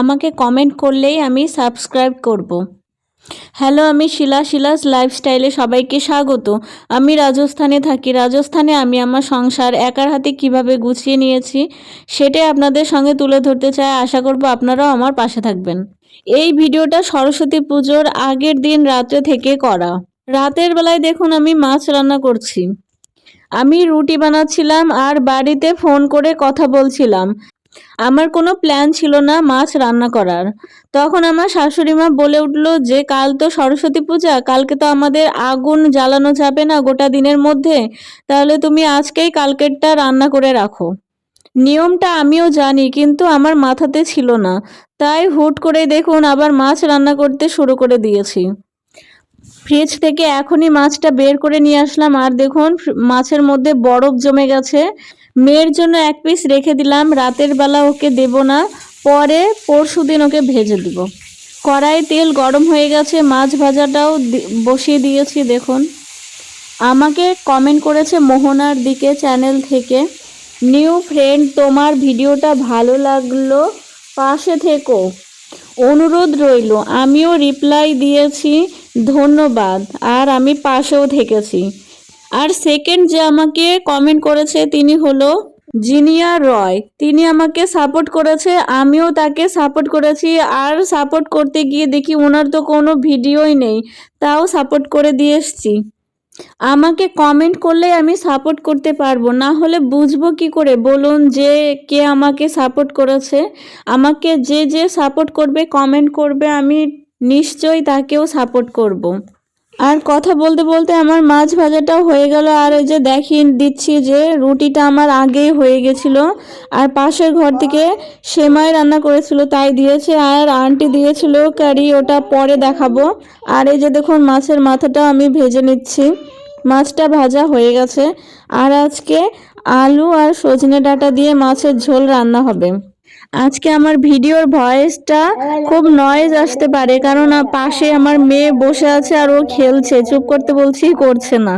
আমাকে কমেন্ট করলেই আমি সাবস্ক্রাইব করব। হ্যালো, আমি শিলাস লাইফস্টাইলে সবাইকে স্বাগত। আমি রাজস্থানে থাকি। রাজস্থানে আমি আমার সংসার একার হাতে কিভাবে গুছিয়ে নিয়েছি সেটাই আপনাদের সঙ্গে তুলে ধরতে চাই। আশা করব আপনারাও আমার পাশে থাকবেন। এই ভিডিওটা সরস্বতী পুজোর আগের দিন রাত্রে থেকে করা। রাতের বেলায় দেখুন আমি মাছ রান্না করছি। আমি রুটি বানাচ্ছিলাম আর বাড়িতে ফোন করে কথা বলছিলাম। আমার কোনো প্ল্যান ছিল না মাছ রান্না করার। তখন আমার শাশুড়ি মা বলে উঠল যে কাল তো সরস্বতী পূজা, কালকে তো আমাদের আগুন জ্বালানো যাবে না গোটা দিনের মধ্যে, তাহলে তুমি আজকেই কালকেরটা রান্না করে রাখো। নিয়মটা আমিও জানি, কিন্তু আমার মাথাতে ছিল না, তাই হুট করে দেখুন আবার মাছ রান্না করতে শুরু করে দিয়েছি। ফ্রিজ থেকে এখনই মাছটা বের করে নিয়ে আসলাম, আর দেখুন মাছের মধ্যে বরফ জমে গেছে। মেয়ের জন্য এক পিস রেখে দিলাম, রাতের বেলা ওকে দেব না, পরে পরশুদিন ওকে ভেজে দিব। কড়াই তেল গরম হয়ে গেছে, মাছ ভাজাটাও বসিয়ে দিয়েছি। দেখুন আমাকে কমেন্ট করেছে মোহনার দিকে চ্যানেল থেকে, নিউ ফ্রেন্ড, তোমার ভিডিওটা ভালো লাগলো, পাশে থেকো, অনুরোধ রইল। আমিও রিপ্লাই দিয়েছি ধন্যবাদ, আর আমি পাশেও থেকেছি। আর সেকেন্ড যে আমাকে কমেন্ট করেছে তিনি হলো জিনিয়া রয়। তিনি আমাকে সাপোর্ট করেছে, আমিও তাকে সাপোর্ট করেছি। আর সাপোর্ট করতে গিয়ে দেখি ওনার তো কোনো ভিডিওই নেই, তাও সাপোর্ট করে দিয়ে এসছি। আমাকে কমেন্ট করলে আমি সাপোর্ট করতে পারবো, না হলে বুঝবো কি করে বলুন যে কে আমাকে সাপোর্ট করেছে। আমাকে যে যে সাপোর্ট করবে, কমেন্ট করবে, আমি নিশ্চয়ই তাকেও সাপোর্ট করব। আর কথা বলতে বলতে আমার মাছ ভাজাটাও হয়ে গেল। আর ওই যে দেখিয়ে দিচ্ছি যে রুটিটা আমার আগেই হয়ে গেছিলো, আর পাশের ঘর থেকে সেমাই রান্না করেছিল তাই দিয়েছে, আর আন্টি দিয়েছিল কারি, ওটা পরে দেখাবো। আর এই যে দেখুন মাছের মাথাটা আমি ভেজে নিচ্ছি। মাছটা ভাজা হয়ে গেছে। আর আজকে আলু আর সজনে ডাঁটা দিয়ে মাছের ঝোল রান্না হবে। আজকে আমার ভিডিওর ভয়েসটা খুব নয়েজ আসতে পারে, কারণ পাশে আমার মেয়ে বসে আছে আর ও খেলছে, চুপ করতে বলছি করছে না।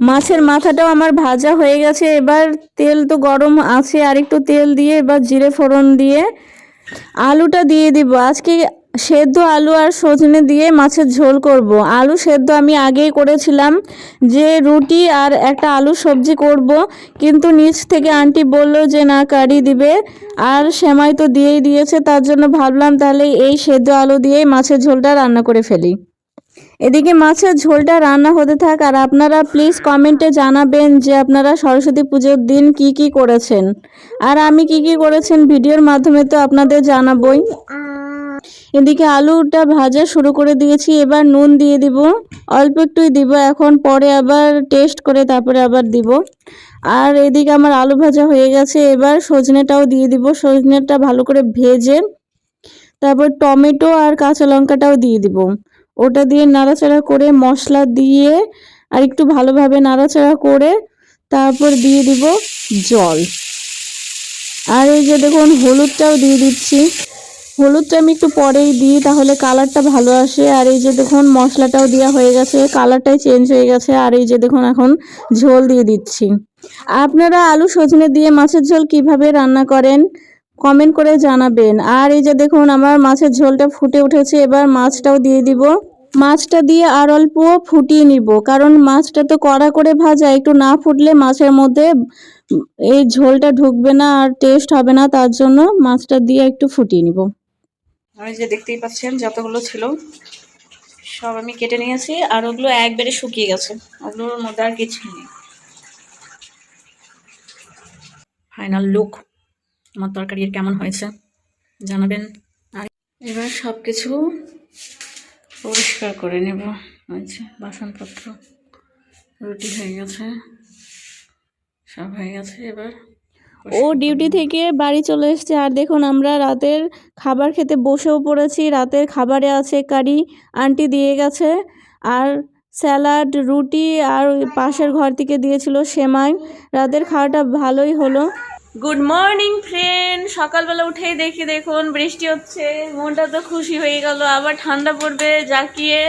মাছের মাথাটাও আমার ভাজা হয়ে গেছে। এবার তেল তো গরম আছে, আর একটু তেল দিয়ে এবার জিরে ফোড়ন দিয়ে আলুটা দিয়ে দিব। আজকে সেদ্ধ আলু আর সজনে দিয়ে মাছের ঝোল করব। আলু সেদ্ধ আমি আগেই করেছিলাম, যে রুটি আর একটা আলু সবজি করব, কিন্তু নিচ থেকে আন্টি বলল যে না কারি দিবে, আর সেমাই তো দিয়েই দিয়েছে, তার জন্য ভাবলাম তাহলে এই সেদ্ধ আলু দিয়েই মাছের ঝোলটা রান্না করে ফেলি। এদিকে মাছের ঝোলটা রান্না হতে থাক, আর আপনারা প্লিজ কমেন্টে জানাবেন যে আপনারা সরস্বতী পুজোর দিন কি কি করেছেন, আর আমি কি কি করেছেন ভিডিওর মাধ্যমে তো আপনাদের জানাবই। এদিকে আলুটা ভাজা শুরু করে দিয়েছি। এবার নুন দিয়ে দিব, অল্প একটুই দিব এখন, পরে আবার টেস্ট করে তারপরে আবার দিব। আর এদিকে আমার আলু ভাজা হয়ে গেছে। এবার সজনেটাও দিয়ে দিব, সজনেটা ভালো করে ভেজে তারপর টমেটো আর কাঁচা লঙ্কাটাও দিয়ে দিব। ওটা দিয়ে নাড়াচাড়া করে মশলা দিয়ে আর একটু ভালোভাবে নাড়াচাড়া করে তারপর দিয়ে দিব জল। আর এই যে দেখুন হলুদটাও দিয়ে দিচ্ছি। হলুদটা আমি একটু পরেই দিই, তাহলে কালারটা ভালো আসে। আর এই যে দেখুন মশলাটাও দেওয়া হয়ে গেছে, কালারটাই চেঞ্জ হয়ে গেছে। আর এই যে দেখুন এখন ঝোল দিয়ে দিচ্ছি। আপনারা আলু সজনে দিয়ে মাছের ঝোল কিভাবে রান্না করেন কমেন্ট করে জানাবেন। আর এই যে দেখুন আমার মাছের ঝোলটা ফুটে উঠেছে, এবার মাছটাও দিয়ে দিব। মাছটা দিয়ে আর অল্প ফুটিয়ে নিব, কারণ মাছটা তো কড়া করে ভাজা, একটু না ফুটলে মাছের মধ্যে এই ঝোলটা ঢুকবে না আর টেস্ট হবে না, তার জন্য মাছটা দিয়ে একটু ফুটিয়ে নিব। আমি যে দেখতেই পাচ্ছেন যতগুলো ছিল সব আমি কেটে নিয়েছি, আর ওগুলো একবারে শুকিয়ে গেছে, ওগুলোর মধ্যে আর কিছু নেই। ফাইনাল লুক আমার তরকারি কেমন হয়েছে জানাবেন। আর এবার সব কিছু পরিষ্কার করে নেব। আচ্ছা, বাসনপত্র, রুটি হয়ে গেছে, সব হয়ে গেছে। এবার ও ডিউটি থেকে বাড়ি চলে এসছে। আর দেখুন আমরা রাতের খাবার খেতে বসেও পড়েছি। রাতের খাবারে আছে কারি, আন্টি দিয়ে গেছে, আর স্যালাড, রুটি, আর পাশের ঘর থেকে দিয়েছিল সেমাই। রাতের খাওয়াটা ভালোই হলো। গুড মর্নিং ফ্রেন্ড, সকালবেলা উঠেই দেখি দেখুন বৃষ্টি হচ্ছে, মনটা তো খুশি হয়ে গেল, আবার ঠান্ডা পড়বে জাকিয়ে।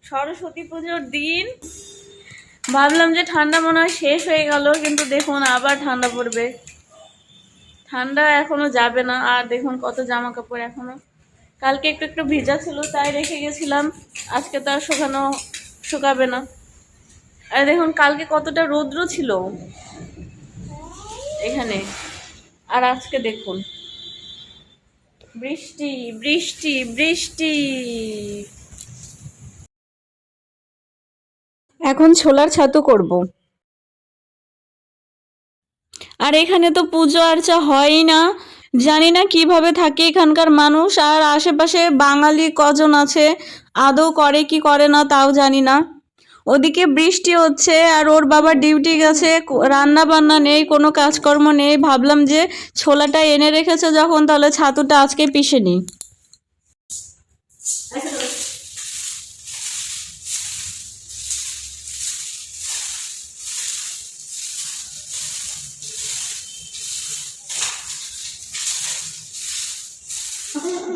সরস্বতী পুজোর দিন ভাবলাম যে ঠান্ডা মনে হয় শেষ হয়ে গেল, কিন্তু দেখুন আবার ঠান্ডা পড়বে। ঠান্ডা এখনো যাবে না। আর দেখুন কত জামা কাপড় এখনো, কালকে একটু একটু ভিজা ছিল তাই রেখে গেছিলাম, আজকে তো আর শুকাবে না। আর দেখুন কালকে কতটা রৌদ্র ছিল এখানে, আর আজকে দেখুন বৃষ্টি বৃষ্টি বৃষ্টি। এখন ছোলার ছাতু করব। আর এখানে তো পুজো আর্চা হয়ই না, জানি না কিভাবে থাকে এখানকার মানুষ। আর আশেপাশে বাঙালি কজন আছে, আদৌ করে কি করে না তাও জানি না। ওদিকে বৃষ্টি হচ্ছে আর ওর বাবা ডিউটি গেছে, রান্না বান্না নেই, কোনো কাজকর্ম নেই। ভাবলাম যে ছোলাটা এনে রেখেছে যখন, তাহলে ছাতুটা আজকে পিষে নিই।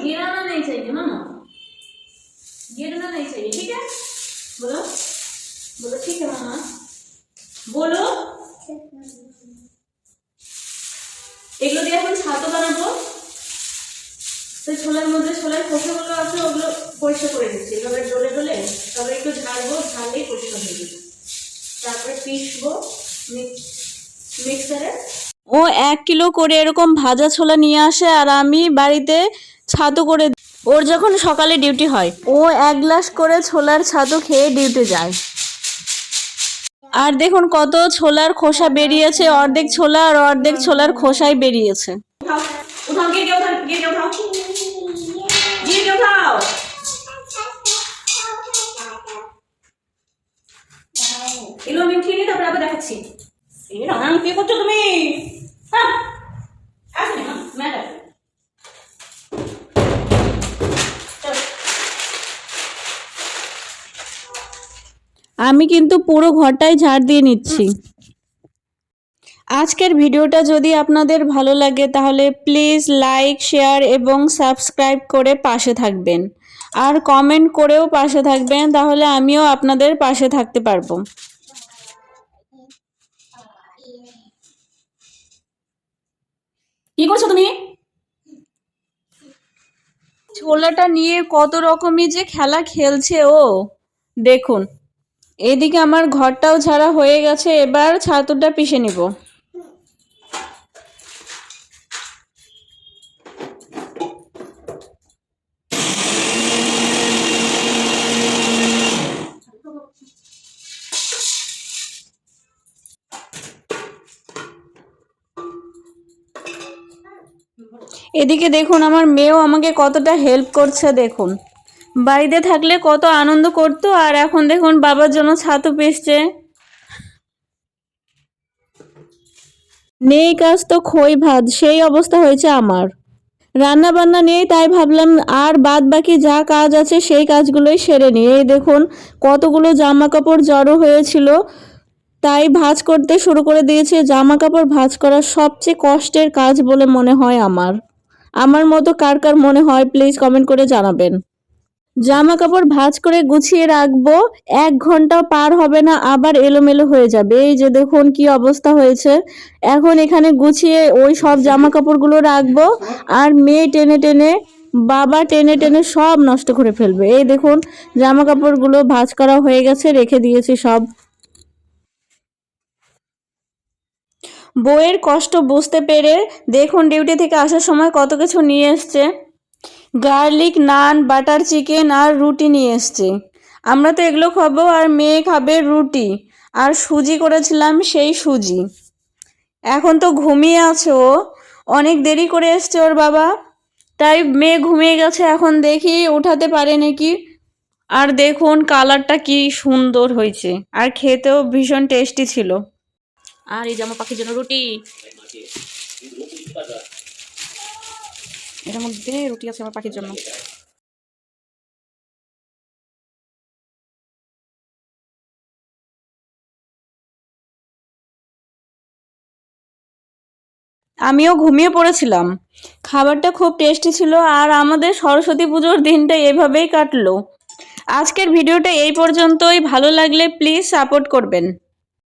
गिराना नहीं चाहिए मामा, गिरना नहीं चाहिए, ठीक है? बोलो बोलो ठीक है मामा, बोलो। এগুলো দিয়ে এখন ছাতু বানাবো। তো ছোলার মধ্যে ছোলার খোসাগুলো আছে, ওগুলো পরিষ্কার করে দিচ্ছি এভাবে ডলে ডলে, তবে একটু ঝাড়বো, ঝাড়লেই পরিষ্কার হয়ে যাবে। তারপরে পিষবো মিক্সারে। ও 1 কিলো করে এরকম ভাজা ছোলা নিয়ে আসে আর আমি বাড়িতে ছাতু করে। ওর যখন সকালে ডিউটি হয়, ও 1 গ্লাস করে ছোলার ছাতু খেয়ে ডিউটি যায়। আর দেখুন কত ছোলার খোসা বেরিয়েছে, অর্ধেক ছোলা আর অর্ধেক ছোলার খোসাই বেরিয়েছে। এগুলো আমি উঠিয়ে নিই, তারপরে আবার দেখাচ্ছি। কি করছো তুমি? আমি কিন্তু পুরো ঘরটাই ঝাড় দিয়ে নিচ্ছি। আজকের ভিডিওটা যদি আপনাদের ভালো লাগে তাহলে প্লিজ লাইক, শেয়ার এবং সাবস্ক্রাইব করে পাশে থাকবেন। আর কমেন্ট করেও পাশে থাকবেন, তাহলে আমিও আপনাদের পাশে থাকতে পারবো। কি করছো তুমি? ছোলাটা নিয়ে কত রকমই যে খেলা খেলছে ও, দেখুন। এদিকে আমার ঘরটাও ঝাড়া হয়ে গেছে, এবার ছাতুটা পিষে নিব। এদিকে দেখুন আমার মেয়েও আমাকে কতটা হেল্প করছে, দেখুন। বাড়িতে থাকলে কত আনন্দ করতো, আর এখন দেখুন বাবার জন্য ছাতু পিষছে। নেই কাজ তো খই ভাত, সেই অবস্থা হয়েছে আমার। রান্না বান্না নেই, তাই ভাবলাম আর বাদ বাকি যা কাজ আছে সেই কাজগুলোই সেরে নিই। এই দেখুন কতগুলো জামা কাপড় জড়ো হয়েছিল, তাই ভাঁজ করতে শুরু করে দিয়েছে। জামা কাপড় ভাঁজ করা সবচেয়ে কষ্টের কাজ বলে মনে হয় আমার মতো কার কার মনে হয় প্লিজ কমেন্ট করে জানাবেন। জামা কাপড় ভাঁজ করে গুছিয়ে রাখবো, 1 ঘন্টা পার হবে না আবার এলোমেলো হয়ে যাবে। এই যে দেখুন কি অবস্থা হয়েছে। এখন এখানে গুছিয়ে ওই সব জামা কাপড়গুলো রাখবো, আর মেয়ে টেনে টেনে, বাবা টেনে টেনে সব নষ্ট করে ফেলবে। এই দেখুন জামা কাপড়গুলো ভাঁজ করা হয়ে গেছে, রেখে দিয়েছি সব। বউয়ের কষ্ট বুঝতে পেরে দেখুন ডিউটি থেকে আসার সময় কত কিছু নিয়ে এসছে। গার্লিক নান, বাটার চিকেন আর রুটি নিয়ে এসছে। আমরা তো এগুলো খাবো, আর মেয়ে খাবে রুটি আর সুজি করেছিলাম সেই সুজি। এখন তো ঘুমিয়ে আছে ও, অনেক দেরি করে এসছে ওর বাবা, তাই মেয়ে ঘুমিয়ে গেছে। এখন দেখি উঠাতে পারে নাকি। আর দেখুন কালারটা কি সুন্দর হয়েছে, আর খেতেও ভীষণ টেস্টি ছিল। আর এই জামা পাখির জন্য রুটি, এটার মধ্যে রুটি আছে আমার পাখির জন্য। আমিও ঘুমিয়ে পড়েছিলাম। খাবারটা খুব টেস্টি ছিল, আর আমাদের সরস্বতী পুজোর দিনটা এভাবেই কাটলো। আজকের ভিডিওটা এই পর্যন্তই। ভালো লাগলে প্লিজ সাপোর্ট করবেন।